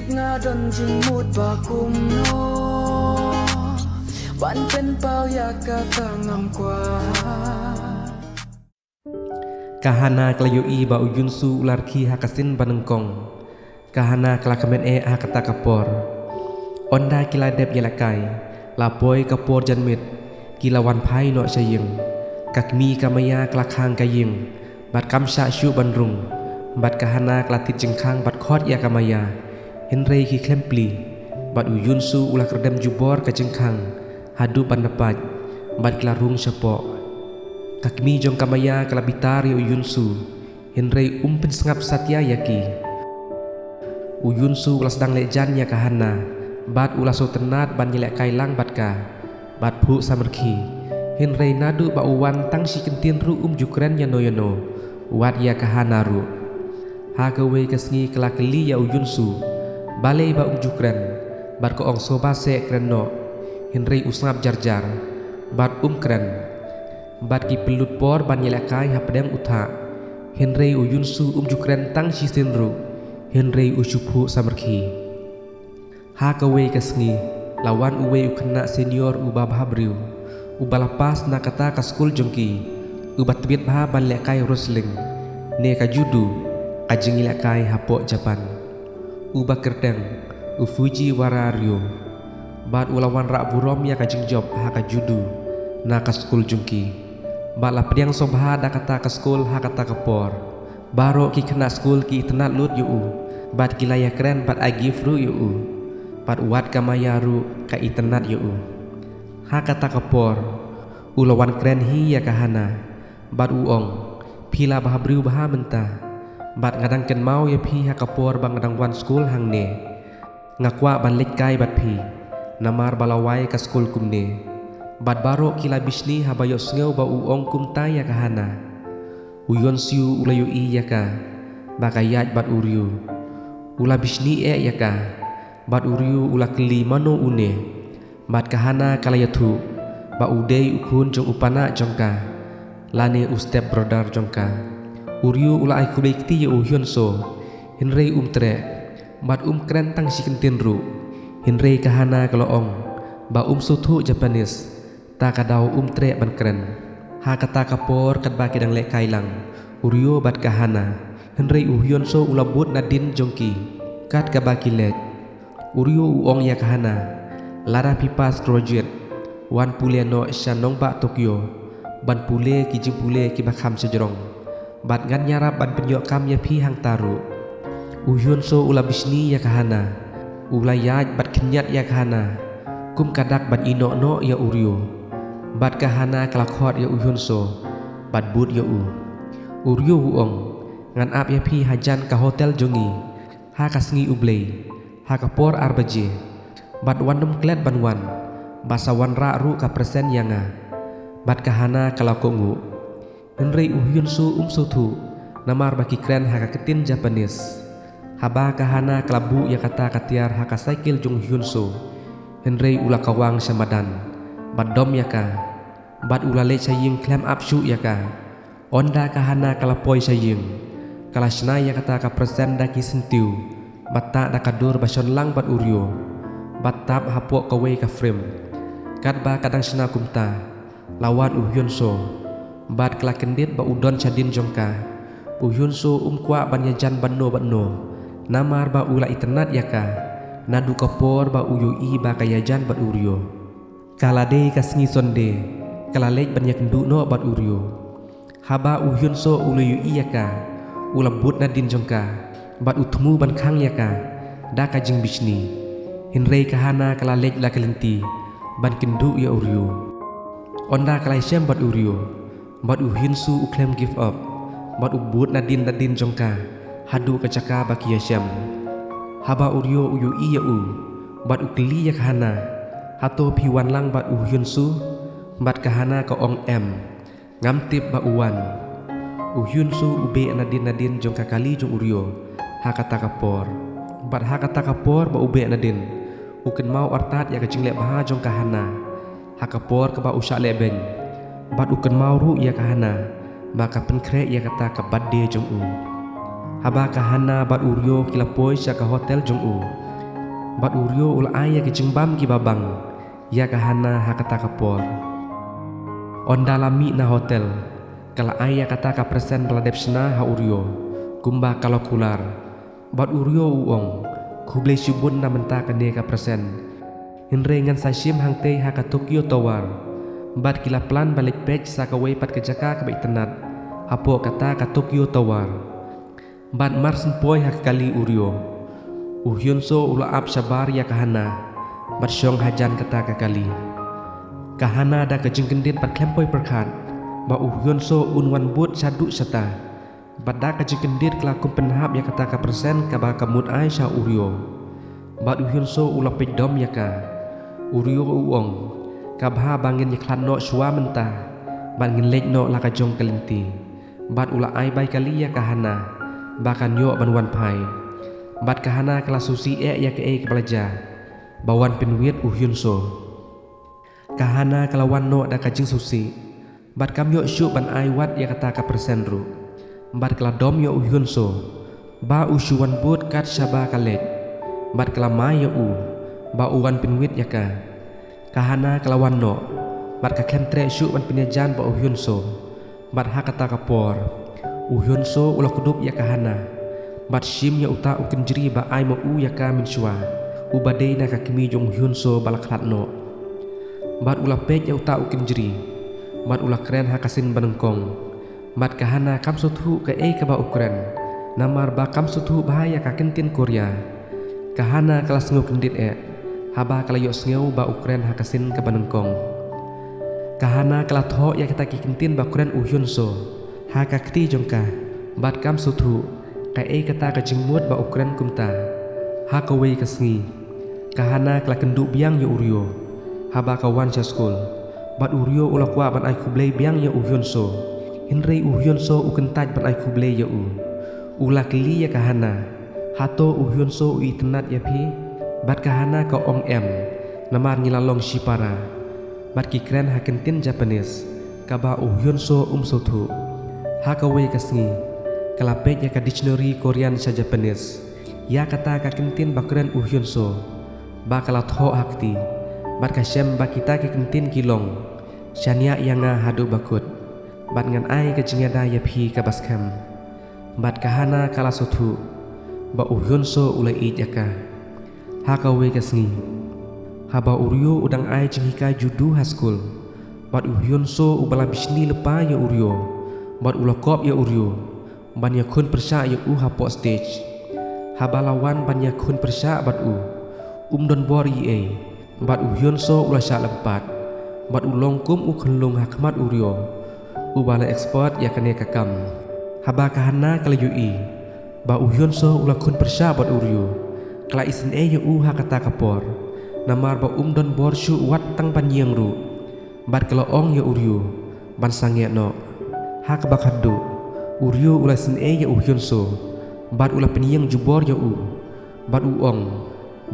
ngadon jing mut bakum no ban pen pau ya kata ngam kwa kahana klayoi ba uyunsu ular ki hakasin banengkong kahana kelakamen hakata kapor onda kiladep yelakai lapoi kapor janmit kilawan pai no saying kakmi kamaya kelakang kaying bat kamsha syu bandrung bat kahana kelatit jengkang bat khot ya kamaya henrei ki klempli bat uyunsu ulah kerdem jubor ka jengkang hadu bandapat bat kelarung sepok kakmi jong kamaya kelabitar ya uyunsu henrei pensengap satya yaki uyunsu ulah sedang lejan ya kahana bat ulah so tenat ban nyelek kailang bat ka bat pu samerki henrei nadu ba uwan tang si kentin ru jukren yano yano wat ya kahana ru hagawe kesngi kelakeli ya uyunsu balai ba jukren bat ko ong soba se krenno henrei usngap jarjar bat kren bat ki pelut por ban nyelekai hapdeng utha henrei uyunsu jukren tang si sinru henrei usyuphu samerki hagawe kesngi lawan uwe ukena senior ubah briu ubalapas nakata ka skul jongki ubat tebit bah ban lekai wrestling ne ka judu ajeng lekai hapok Japan ubah kerdeng ufuji warario bat ulawan rak burom ya kajeng job ha ka judu na ka skul jongki bat lapdiang sobha da kata ka skul ha kata kapor baro ki kena skul ki tenat lut yu bat kilaya keren bat agi fru yu bat wat kamayaru ka itenat yu ha kata kapor ulawan keren hi ya kahana bat uong pila bah briu bah mentah bat ngadang ken mau ya pi ha kapor bang ngadang wan skul hangne ngakwa ban lekai bat pi namar balawai ka skul kumne bat baro kila bisni ha bayo sngeu ba uong kum ta ya kahana uyon siu ulayu i ya ka bakayat bat uriu ula bisni ya ka bat uriu ula keli mano une bat kahana kalayatu ba udei ukun jong upana jongka lane step brother jongka uriu ula ai kubekti ya uhyon so henrei tre bat kren tang si kentin ru henrei kahana kaloong ba suthu Japanese ta kadau tre ban kren ha kata kapor kat ba kidang lek kailang uriu bat kahana henrei uhyon so ula but nadin jongki kat ka ba kilet uriu uong ya kahana lara pipas graduate wan pule no shanong ba Tokyo ban pule ki jimpule ki bakham sejrong bat ngan nyarap ban penyok kam ya pi hang taru uyun so ula bisni ya kahana ula yaj bat kenyat ya kahana kum kadak ban ino no ya uriu bat kahana kalakhot ya uyun so bat but ya uriu uong ngan ap ya pi hajan ka hotel jongi ha kasngi ublei ha kapor arbaje bat wanem klet ban wan basawan ra ru ka presen yanga bat kahana kalakongu henrei uhyun su suthu namar baki kren haka ketin Japanese haba kahana kalabu ya kata katiar haka cycle jung hyun su henrei ula kawang samadan bat dom yaka bat ula le saying klem up shu yaka onda kahana kalapoi saying kalashna ya kata ka presen daki sentiu batta dakadur bason lang bat uryo batap hapok kawe ka frame kat ba kadang sena kumta lawan uhyon so bat kelakendit ba udon chadin jongka uhyon so kwa banyajan banno namar ba ula iternat yaka nadu kapor ba uyu i ba kayajan bat uryo kalade kasngi sonde kalalej banyak ndu no bat uryo haba uhyon so uluyu i yaka ulambut nadin jongka bat utmu ban khang yaka da kajing bisni henrei kahana kalalej la kalenti ban kendu ya uryo onda kalai syam bat uryo bat uhinsu uklem give up bat ubut nadin jongka hadu kacaka bakia syam haba uryo uyu iya bat ukli ya kahana hato piwan lang bat uhinsu bat kahana ka ong ngamtip ba uwan uhinsu ube nadin jongka kali jong uryo hakata kapor bat hakata kapor ba ube nadin uken mau artat ya kajing lek baha jong kahana hakapor ke ba usyak leben bat uken mau ru ya kahana maka penkre ya kata ke badde jong haba kahana bat uryo kilapoi sya ka hotel jong bat Uryo ula aya ke jengbam ki babang ya kahana hakata kapor on dalami na hotel kala aya kata ka presen beladepsna ha Uryo kumba kalau kular bat Uryo uong kuble subun na menta kane ka presen hinre ngan sashim hangte ha ka Tokyo Tower bat kila plan balik page sa kawai pat ke Jaka ka tenat apo kata ka Tokyo Tower bat marsen poi ha kali Uryo Hyunso ula ap sabar ya kahana bat syong hajan kata ka kali kahana da ke jenggendit pat klempoi perkhat ba Hyunso unwan but sadu sata bat da ke jenggendit kelakum penhap ya kata ka persen ka ba kamut ai sha Uryo bat Hyunso ula pedom ya ka Uryo uong kabha bangin yaklan no shua mentah bangin lek no la ka jong kelinti bat ula ai bai kali ya kahana bakan yo banwan pai bat kahana kelas susi ya ke kebelaja bawan penwit Hyunso kahana kelawan no da kajing susi bat kam yo syuk ban ai wat ya kata ka persen ru bat keladom yo Hyunso ba usyuan but kat syaba kalet bat kelama yo ba uwan penwit ya ka kahana kelawan no bat ka kentre syuk ban penyajan ba Hyunso bat hakata kapor Hyunso ulah kudup ya kahana bat shim ya uta ukenjri ba ai mo ya ka min shwa ubadei na ka kimi jong Hyunso balaklat no bat ulah pek ya uta ukenjri bat ulah keren hakasin banengkong bat kahana kam suthu ka ka ba ukren namar ba kam suthu bahaya ka kentin Korea kahana kelas ngau kendit haba kala yo ngau ba ukren hakasin ka banengkong kahana kala tho ya kita kentin ba ukren Hyunso ha ka kti jongka bat kam suthu ka kata ka jingmut ba ukren kumta ha kawai kasngi kahana kala kendu biang yo Uryo haba kawan sa school bat Uryo ula kwa ban ai kublei biang yo Hyunso hinrei Hyunso ukentaj ban ai kublei yo ula kli ya kahana hato Hyunso tenat ya phi bat kahana ka ong namar ngilalong shipara bat ki kren ha kentin Japanese kaba Hyunso sothu ha kawai kasngi kalapet ya ka dictionary Korean sa Japanese ya kata ka kentin bakren Hyunso ba kala tho hakti bat ka syem ba kita ke kentin kilong syania yanga hadu bakut bat ngan ai ka jingada ya phi ka baskham bat kahana kala sothu ba Hyunso ulai ya ka ha ka we kasngi haba Uryo udang ai jinghika judu ha school bat Hyunso ubala bisni lepa ya Uryo bat ulakop ya Uryo banyak kun persya ya hapo stage habalawan banyak kun persya bat don bori bat Hyunso ula sya lempat bat ulongkum khenlung hakmat Uryo ubala export ya kane kakam haba kahana kala yui ba Hyunso ula kun persya bat Uryo kala isin ya hakata kapor namar ba don bor syu wat tang panyeng ru bat kala ong ya Uryo ban sangye no ha kabakadu Uryo ula sin ya Hyunso bat ula peniyang jubor ya bat uong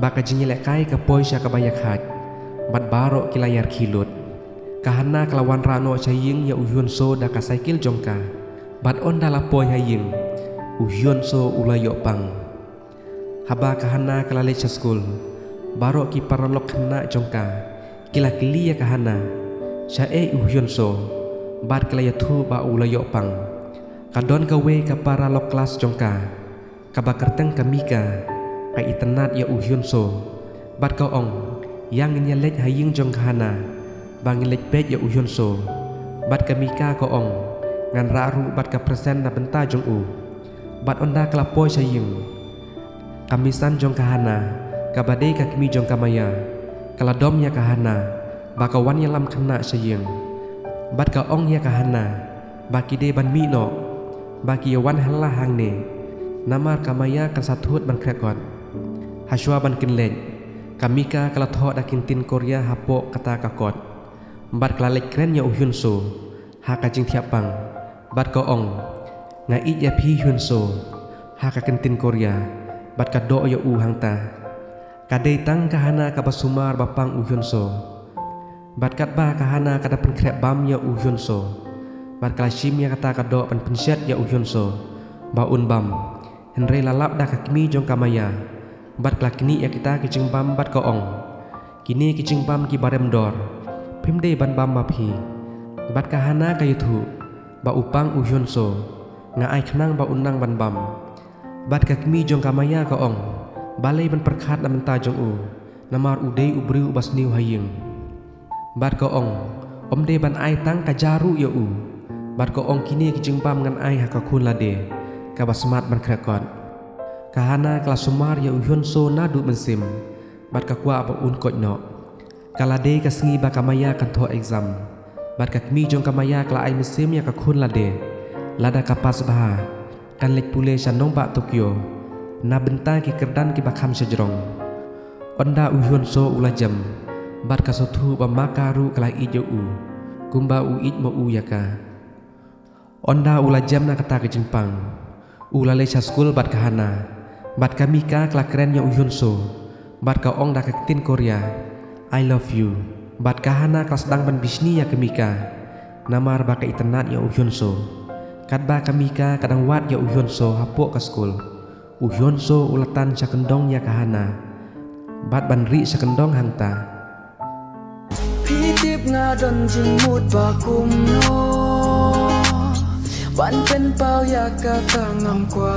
baka jinyelek kai ka poi sya kabayak hat bat baro kilayar kilut kahana kelawan rano chaying ya Hyunso da ka cycle jongka bat on dala poi haying Hyunso ula yo pang haba kahana kalale cha school baro ki paralok kena jongka kila kili ya kahana sya Hyunso bat kelaya thu ba ula yo pang kadon kawe ka para lok kelas jongka kabakerteng kamika ka itenat ya Hyunso bat ka ong yang nyelek haying jong kahana bangilek pet ya Hyunso bat kamika ka ong ngan raru bat ka present na benta jong bat onda kelapoy saying kamisan jong kahana kabade ka kimi jong kamaya kaladom ya kahana bakawan ya lam kena saying bat ka ong ya kahana bakide ban mi no baki yawan halah hangne namar kamaya kan sathut ban krekot haswa ban kinlej kamika kala tho da kintin Korea hapo kata kakot bat klalek kren ya Hyunso ha ka jing thiapang bat ka ong ngai ya phi Hyunso ha ka kintin Korea bat ka do ya hangta kadei tang kahana ka basumar bapang Hyunso bat kat ba kahana kada pen krek bam ya Hyunso bat kalashim ya kata kado pan pensyat ya Hyunso baun bam henre lalap da kakmi jong kamaya bat kelak kini ya kita kicing bam bat ko ong kini kicing bam ki barem dor pimde ban bam mapi bat kahana kayu thu ba upang uhyun so nga ai khnang ba unang ban bam bat kakmi jong kamaya ko ong balai ban perkhat na menta jong u namar udei ubriu bas niu haying bat ko ong omde ban ai tang kajaru ya u bat ko ong kini kicing bam ngan ai hakakun lade ka basmat ban krakot kahana kelas sumar ya uhyun so nadu mensim bat kakwa ba un koj no kalade kasengi ba kamaya kan tho exam bat kakmi jong kamaya kala ai mesim ya kakun lade lada kapas bah kan lek pule sandong ba Tokyo na benta ki kerdan ki bakham sejrong onda uhyun so ulajam bat kasothu ba makaru kala ijo u kumba u ij mo u yaka onda ulajam na kata ke jingpang ulale cha school bat kahana bat kami ka kala keren ya uhyun so bat ka ong da tin Korea I love you bat kahana kelas dang ban bisni ya kemika namar ba ka itnat ya uhyun so kat ba kamika kadang wat ya uhyun so hapok ka school uhyun so ulatan cha kendong ya kahana bat ban ri cha kendong hangta พี่ทิพย์งาดนจึงมุดปาคุมโนวันเป็นเปล่าอยากกะตางงามกว่า